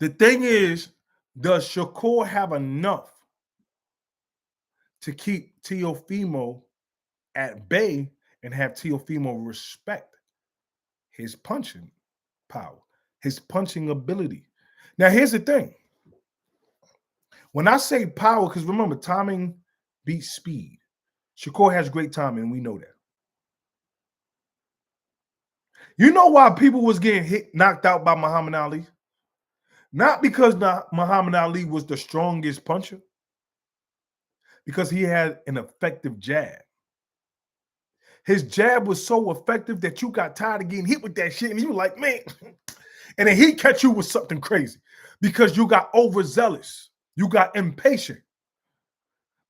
The thing is, does Shakur have enough to keep Teofimo at bay and have Teofimo respect his punching power, his punching ability. Now, here's the thing. When I say power, because remember, timing beats speed. Shakur has great timing, and we know that. You know why people was getting knocked out by Muhammad Ali? Not because Muhammad Ali was the strongest puncher, because he had an effective jab. His jab was so effective that you got tired of getting hit with that shit, and you were like, man. And then he catch you with something crazy because you got overzealous. You got impatient.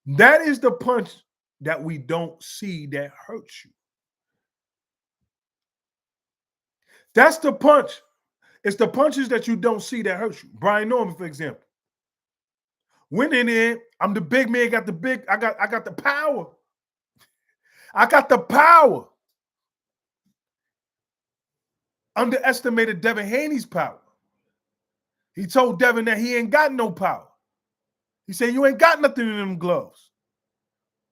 That is the punch that we don't see that hurts you. That's the punch. It's the punches that you don't see that hurt you. Brian Norman, for example. Went in there. I'm the big man, got the big, I got the power. I got the power. Underestimated Devin Haney's power. He told Devin that he ain't got no power. He said, you ain't got nothing in them gloves.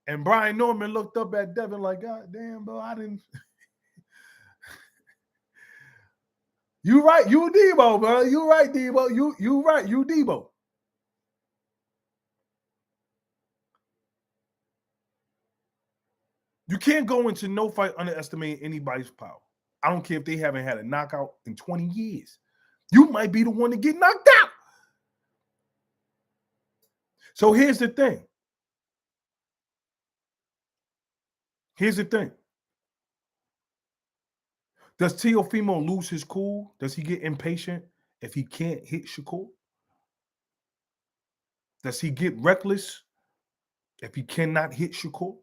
And Brian Norman looked up at Devin like, God damn, bro, I didn't. You right, you Debo, bro. You right, Debo. You right, you Debo. You can't go into no fight underestimating anybody's power. I don't care if they haven't had a knockout in 20 years. You might be the one to get knocked out. So here's the thing. Here's the thing. Does Teofimo lose his cool? Does he get impatient if he can't hit Shakur? Does he get reckless if he cannot hit Shakur?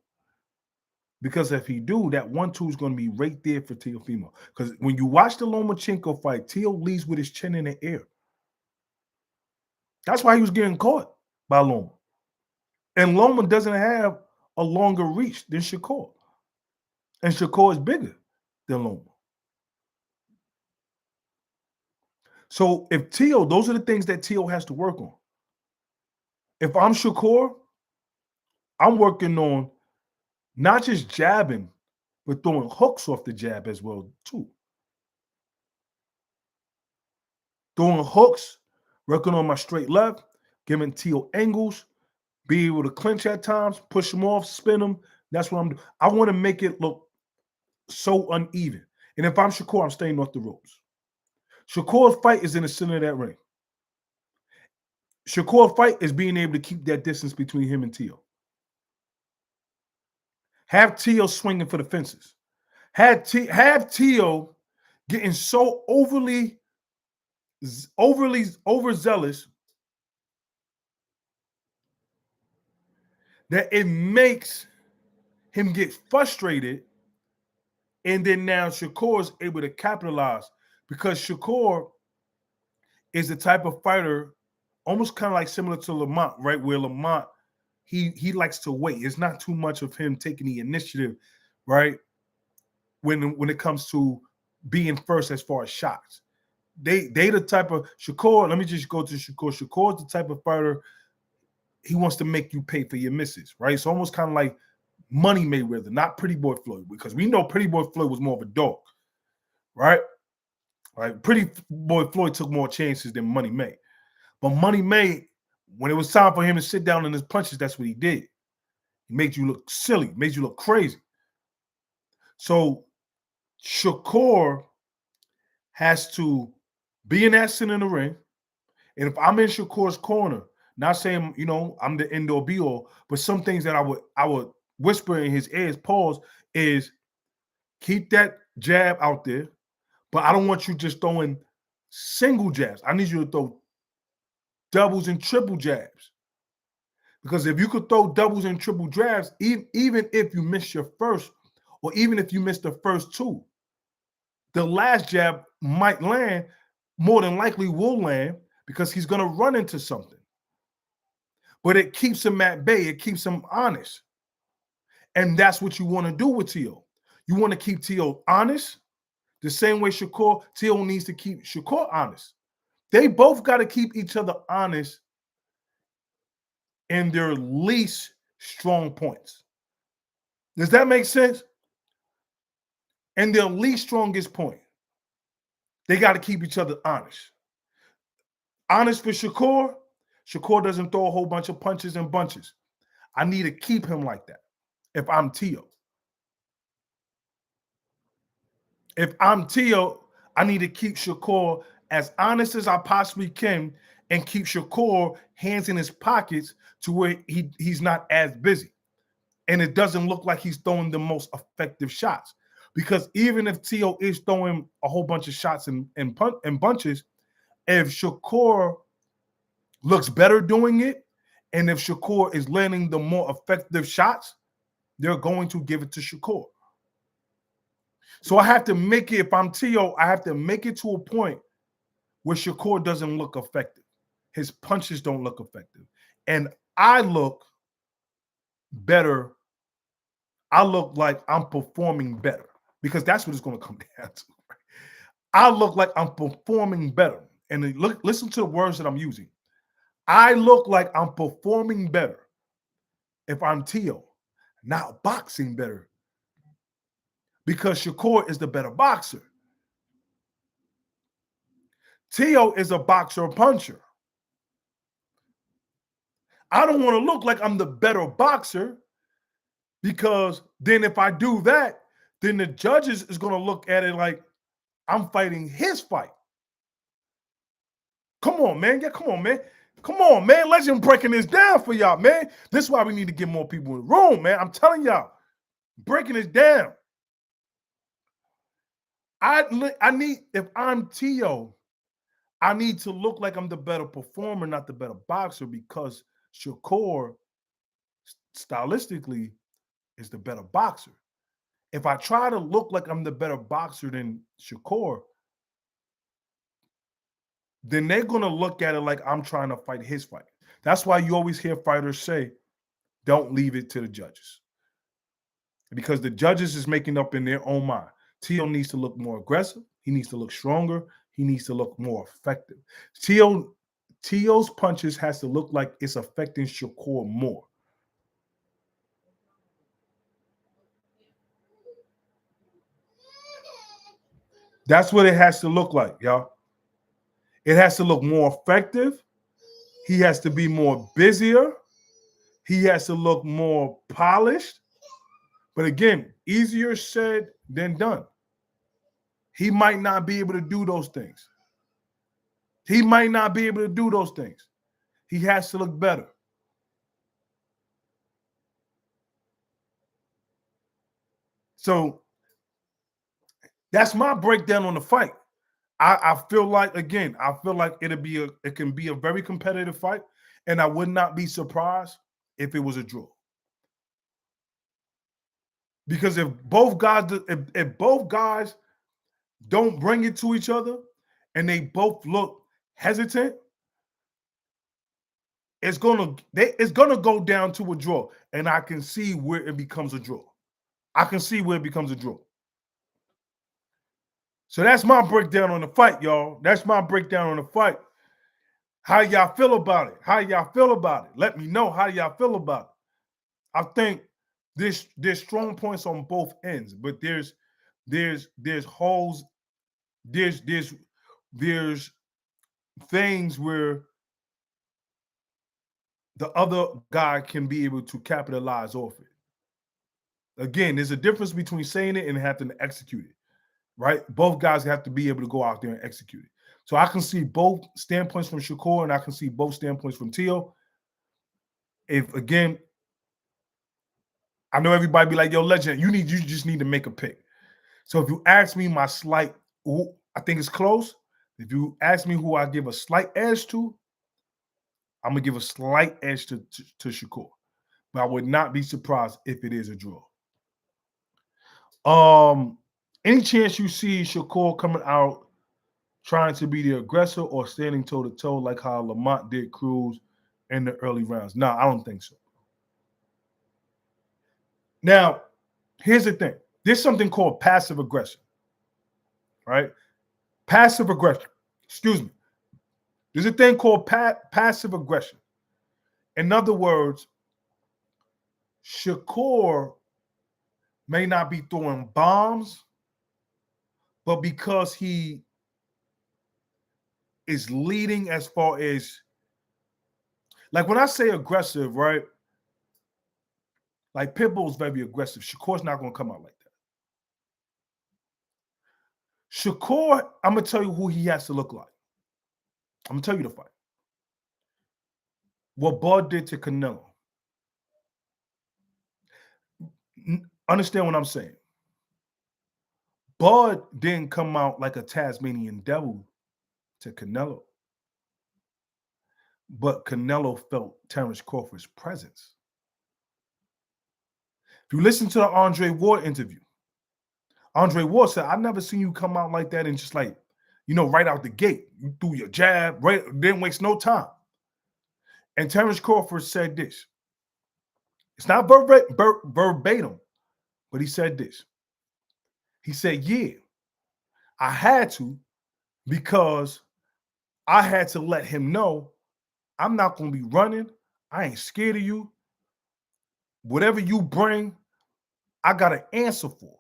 Because if he do, that 1-2 is going to be right there for Teofimo. Because when you watch the Lomachenko fight, Teo leads with his chin in the air. That's why he was getting caught by Loma. And Loma doesn't have a longer reach than Shakur. And Shakur is bigger than Loma. So if Teo, those are the things that Teo has to work on. If I'm Shakur, I'm working on not just jabbing, but throwing hooks off the jab as well, too. Throwing hooks, working on my straight left, giving Teo angles, be able to clinch at times, push him off, spin him. That's what I'm doing. I want to make it look so uneven. And if I'm Shakur, I'm staying off the ropes. Shakur's fight is in the center of that ring. Shakur's fight is being able to keep that distance between him and Teo. Have Teo swinging for the fences. Have Teo getting so overly overzealous that it makes him get frustrated, and then now Shakur is able to capitalize because Shakur is the type of fighter almost kind of like similar to Lamont, right? Where Lamont, he likes to wait. It's not too much of him taking the initiative, right? When it comes to being first as far as shots. They the type of Shakur, let me just go to Shakur. Shakur's the type of fighter, he wants to make you pay for your misses, right? It's almost kind of like Money Mayweather, not Pretty Boy Floyd, because we know Pretty Boy Floyd was more of a dog, right? Right? Pretty Boy Floyd took more chances than Money May. But Money May, when it was time for him to sit down in his punches, that's what he did. He made you look silly, made you look crazy. So Shakur has to be in that center in the ring. And if I'm in Shakur's corner, not saying, I'm the end or be all, but some things that I would whisper in his ears, pause, is keep that jab out there, but I don't want you just throwing single jabs. I need you to throw doubles and triple jabs. Because if you could throw doubles and triple jabs, even if you miss your first, or even if you miss the first two, the last jab might land, more than likely will land, because he's going to run into something. But it keeps him at bay. It keeps him honest. And that's what you want to do with Teo. You want to keep Teo honest, the same way Teo needs to keep Shakur honest. They both got to keep each other honest in their least strong points. Does that make sense? And their least strongest point, they got to keep each other honest. Honest for Shakur. Shakur doesn't throw a whole bunch of punches and bunches. I need to keep him like that if I'm Tio. If I'm Tio, I need to keep Shakur as honest as I possibly can and keep Shakur hands in his pockets to where he's not as busy. And it doesn't look like he's throwing the most effective shots. Because even if Tio is throwing a whole bunch of shots and bunches, if Shakur looks better doing it, and if Shakur is landing the more effective shots, they're going to give it to Shakur. So I have to make it, if I'm Tio, I have to make it to a point where Shakur doesn't look effective. His punches don't look effective. And I look better. I look like I'm performing better because that's what it's going to come down to. I look like I'm performing better. And listen to the words that I'm using. I look like I'm performing better if I'm Tio, not boxing better. Because Shakur is the better boxer. Tio is a boxer puncher. I don't want to look like I'm the better boxer because then if I do that, then the judges is going to look at it like I'm fighting his fight. Come on, man. Yeah, come on, man. Come on, man. Legend breaking this down for y'all, man. This is why we need to get more people in the room, man. I'm telling y'all, breaking this down. I need, if I'm Tio, I need to look like I'm the better performer, not the better boxer, because Shakur, stylistically, is the better boxer. If I try to look like I'm the better boxer than Shakur, then they're going to look at it like I'm trying to fight his fight. That's why you always hear fighters say, don't leave it to the judges. Because the judges is making up in their own mind. Tio needs to look more aggressive. He needs to look stronger. He needs to look more effective. Tio's punches has to look like it's affecting Shakur more. That's what it has to look like, y'all. It has to look more effective. He has to be more busier. He has to look more polished. But again, easier said than done. He might not be able to do those things. He might not be able to do those things. He has to look better. So that's my breakdown on the fight. I feel like, again, I feel like it can be a very competitive fight, and I would not be surprised if it was a draw. Because if both guys don't bring it to each other and they both look hesitant, it's gonna go down to a draw. And I can see where it becomes a draw. I can see where it becomes a draw. So that's my breakdown on the fight, y'all. That's my breakdown on the fight. How y'all feel about it? How y'all feel about it? Let me know how y'all feel about it. I think there's strong points on both ends, but there's holes, there's things where the other guy can be able to capitalize off it. Again, there's a difference between saying it and having to execute it, right? Both guys have to be able to go out there and execute it. So I can see both standpoints from Shakur and I can see both standpoints from Tio. If, again, I know everybody be like, yo, Legend, you just need to make a pick. So if you ask me my slight, I think it's close. If you ask me who I give a slight edge to, I'm gonna give a slight edge to Shakur. But I would not be surprised if it is a draw. Any chance you see Shakur coming out trying to be the aggressor or standing toe to toe like how Loma did Cruz in the early rounds? No, I don't think so. Now, here's the thing. There's something called passive aggression, right? Passive aggression. Excuse me. There's a thing called passive aggression. In other words, Shakur may not be throwing bombs, but because he is leading as far as, like when I say aggressive, right? Like Pitbull's very aggressive. Shakur's not going to come out like that. Shakur, I'm going to tell you who he has to look like. I'm going to tell you the fight. What Bud did to Canelo. Understand what I'm saying? Bud didn't come out like a Tasmanian devil to Canelo, but Canelo felt Terrence Crawford's presence. If you listen to the Andre Ward interview, Andre Ward said, "I've never seen you come out like that and just like, right out the gate. You threw your jab, right? Didn't waste no time." And Terrence Crawford said this. It's not verbatim, but he said this. He said, "Yeah, I had to because I had to let him know I'm not going to be running. I ain't scared of you. Whatever you bring, I got an answer for."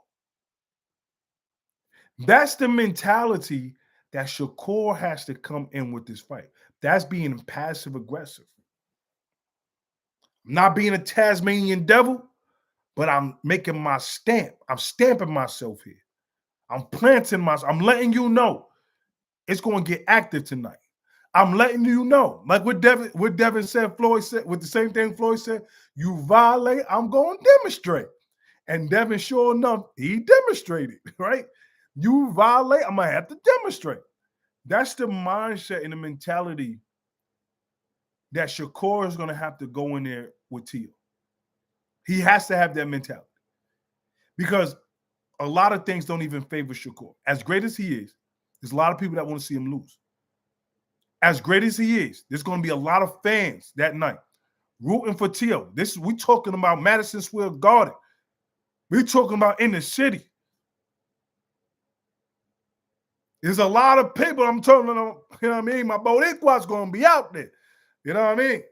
That's the mentality that Shakur has to come in with this fight. That's being passive aggressive. I'm not being a Tasmanian devil, but I'm making my stamp. I'm stamping myself here. I'm planting myself. I'm letting you know it's going to get active tonight. I'm letting you know, like what Devin said, Floyd said, with the same thing Floyd said, you violate, I'm going to demonstrate. And Devin, sure enough, he demonstrated, right? You violate, I'm going to have to demonstrate. That's the mindset and the mentality that Shakur is going to have to go in there with Teal. He has to have that mentality because a lot of things don't even favor Shakur. As great as he is, there's a lot of people that want to see him lose. As great as he is, there's going to be a lot of fans that night rooting for Teal. We talking about Madison Square Garden. We're talking about in the city. There's a lot of people I'm telling them, you know what I mean? My Boricua's going to be out there. You know what I mean?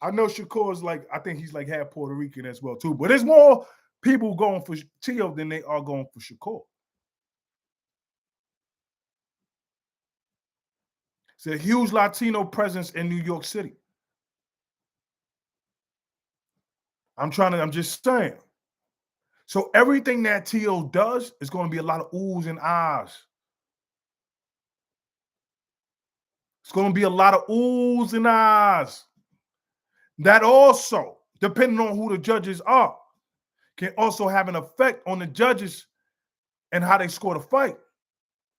I know Shakur's I think he's like half Puerto Rican as well too. But there's more people going for Teal than they are going for Shakur. It's a huge Latino presence in New York City. I'm just saying. So everything that Teal does is going to be a lot of oohs and ahs. It's going to be a lot of oohs and ahs. That also, depending on who the judges are, can also have an effect on the judges and how they score the fight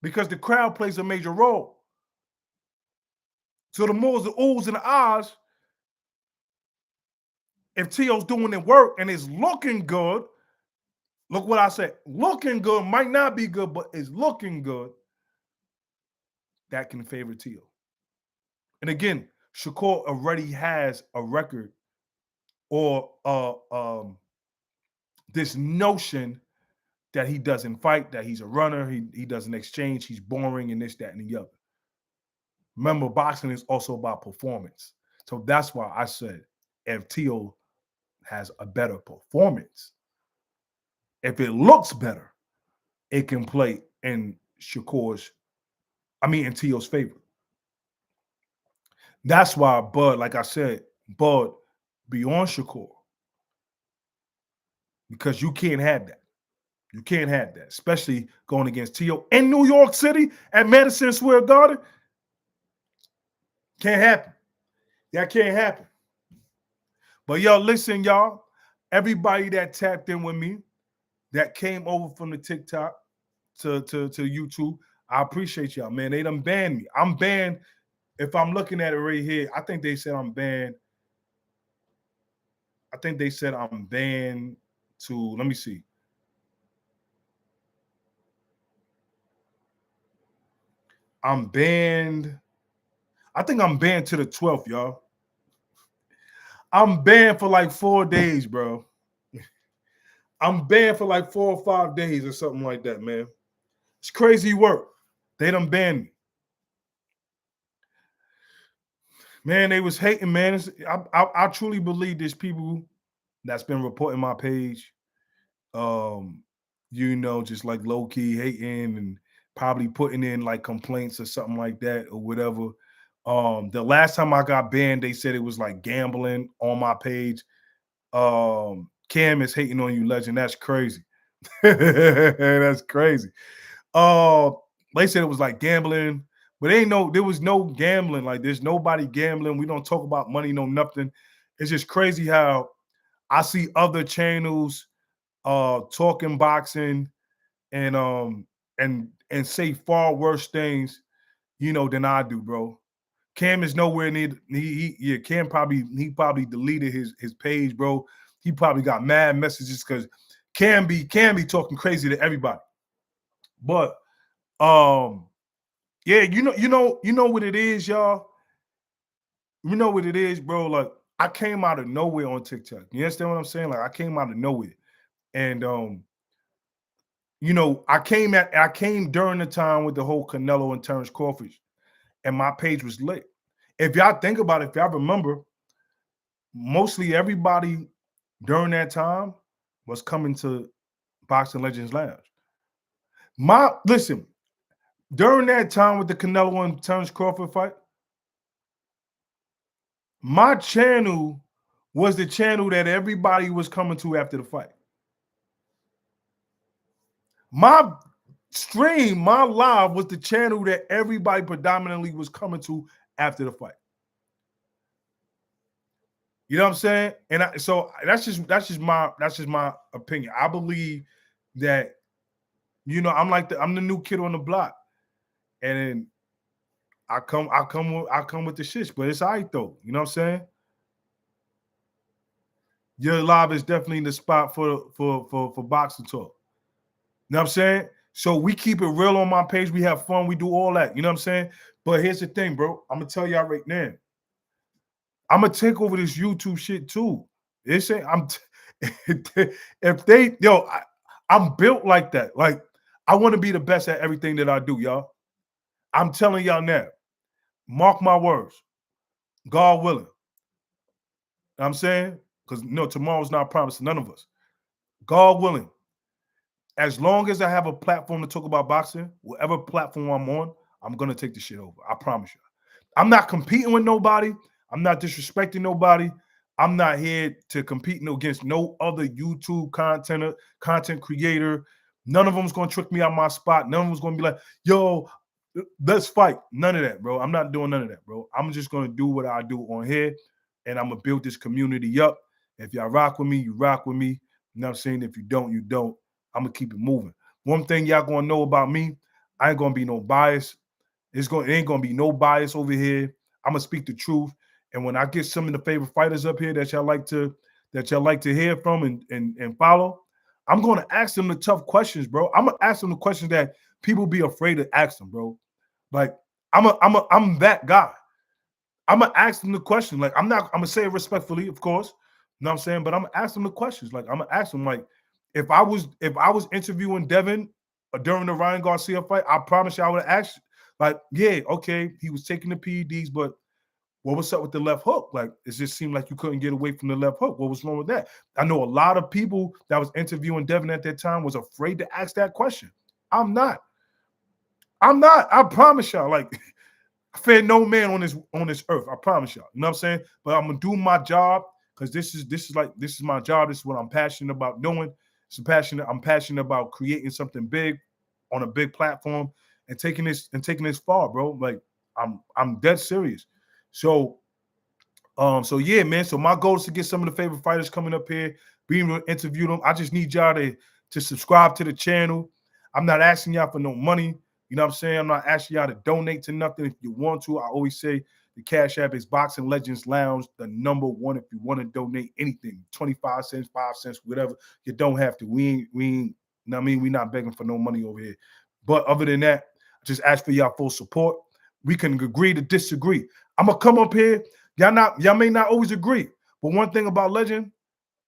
because the crowd plays a major role. So the more the oohs and the ahs, if Teal's doing the work and it's looking good, look what I said, looking good, might not be good, but it's looking good, that can favor Teal. And again, Shakur already has a record or this notion that he doesn't fight, that he's a runner, he doesn't exchange, he's boring, and this, that, and the other. Remember, boxing is also about performance. So that's why I said if Teal has a better performance, if it looks better, it can play in in Teal's favor. That's why Bud, like I said, Bud be on Shakur because you can't have that. You can't have that, especially going against Teal in New York City at Madison Square Garden. Can't happen. That can't happen. But yo, listen, y'all. Everybody that tapped in with me, that came over from the TikTok to YouTube, I appreciate y'all, man. They done banned me. I'm banned. If I'm looking at it right here, I think they said I'm banned. I think they said I'm banned to, let me see. I'm banned. I think I'm banned to the 12th, y'all. I'm banned for like 4 days, bro. I'm banned for like 4 or 5 days or something like that, man. It's crazy work. They done banned me. Man, they was hating, man. I truly believe there's people that's been reporting my page um, just like low key hating and probably putting in like complaints or something like that or whatever. The last time I got banned, they said it was like gambling on my page. Cam is hating on you, legend. That's crazy. That's crazy. Uh, they said it was like gambling, but there was no gambling. Like there's nobody gambling. We don't talk about money, no nothing. It's just crazy how I see other channels talking boxing and and say far worse things, than I do, bro. Cam is nowhere near. Cam probably deleted his page, bro. He probably got mad messages because Cam be talking crazy to everybody. But yeah, you know what it is, y'all. You know what it is, bro. Like I came out of nowhere on TikTok. You understand what I'm saying? Like I came out of nowhere, and I came during the time with the whole Canelo and Terrence Crawford, and my page was lit. If y'all think about it, if y'all remember, mostly everybody during that time was coming to Boxing Legends Lounge. Listen, during that time with the Canelo and Terrence Crawford fight, my channel was the channel that everybody was coming to after the fight. My stream, my live was the channel that everybody predominantly was coming to after the fight. You know what I'm saying? And so that's just my opinion. I believe that I'm the new kid on the block, and then I come with the shit, but it's all right though. You know what I'm saying? Your live is definitely the spot for boxing talk. You know what I'm saying? So we keep it real on my page. We have fun. We do all that. You know what I'm saying? But here's the thing, bro. I'm gonna tell y'all right now. I'm gonna take over this YouTube shit too. It's if they I'm built like that. Like I want to be the best at everything that I do, y'all. I'm telling y'all now. Mark my words. God willing. You know what I'm saying? Because tomorrow's not promised to none of us. God willing. As long as I have a platform to talk about boxing, whatever platform I'm on, I'm gonna take the shit over. I promise you. I'm not competing with nobody. I'm not disrespecting nobody. I'm not here to compete against no other YouTube content creator. None of them's gonna trick me out my spot. None of them's gonna be like, yo, let's fight. None of that, bro. I'm not doing none of that, bro. I'm just gonna do what I do on here, and I'm gonna build this community up. If y'all rock with me, you rock with me. You know what I'm saying? If you don't, you don't. I'm gonna keep it moving. One thing y'all gonna know about me, I ain't gonna be no bias. It ain't gonna be no bias over here. I'm gonna speak the truth. And when I get some of the favorite fighters up here that y'all like to hear from and follow, I'm gonna ask them the tough questions, bro. I'm gonna ask them the questions that people be afraid to ask them, bro. Like I'm that guy. I'm gonna ask them the question. Like I'm gonna say it respectfully, of course. You know what I'm saying? But I'm gonna ask them the questions. Like I'm gonna ask them, like, if I was interviewing Devin during the Ryan Garcia fight, I promise you I would have asked, like, yeah, okay, he was taking the PEDs, but what was up with the left hook? Like, it just seemed like you couldn't get away from the left hook. What was wrong with that? I know a lot of people that was interviewing Devin at that time was afraid to ask that question. I'm not. I'm not. I promise y'all. Like, I fear no man on this earth. I promise y'all. You know what I'm saying? But I'm gonna do my job because this is my job. This is what I'm passionate about doing. I'm passionate about creating something big on a big platform and taking this far, bro. Like I'm dead serious. So so yeah, man. So my goal is to get some of the favorite fighters coming up here, being able to interview them. I just need y'all to subscribe to the channel. I'm not asking y'all for no money. You know what I'm saying? I'm not asking y'all to donate to nothing. If you want to, I always say the Cash App is Boxing Legends Lounge, the number one. If you want to donate anything, 25 cents, 5 cents, whatever, you don't have to. We ain't, you know what I mean? We're not begging for no money over here. But other than that, just ask for y'all full support. We can agree to disagree. I'm gonna come up here. Y'all may not always agree, but one thing about Legend,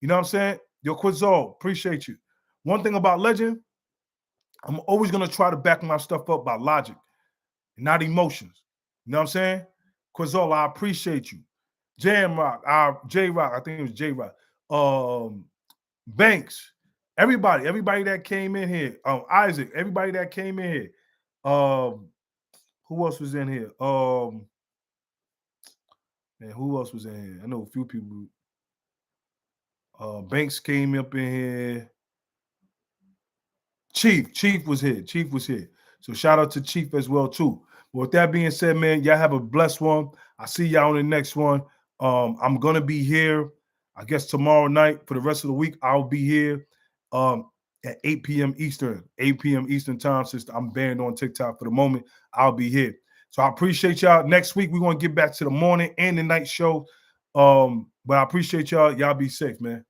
you know what I'm saying? Yo, Quizzo, appreciate you. One thing about Legend, I'm always gonna try to back my stuff up by logic, not emotions. You know what I'm saying? Quizzo, I appreciate you. Jam Rock, J Rock, I think it was J Rock. Banks, everybody that came in here. Isaac, everybody that came in here. Who else was in here? Man, who else was in here? I know a few people. Banks came up in here. Chief was here. Chief was here. So shout out to Chief as well too. But with that being said, man, y'all have a blessed one. I see y'all on the next one. I'm gonna be here. I guess tomorrow night for the rest of the week. I'll be here at 8 p.m. Eastern, 8 p.m. Eastern time. Since I'm banned on TikTok for the moment, I'll be here. So I appreciate y'all. Next week we're gonna get back to the morning and the night show. But I appreciate y'all. Y'all be safe, man.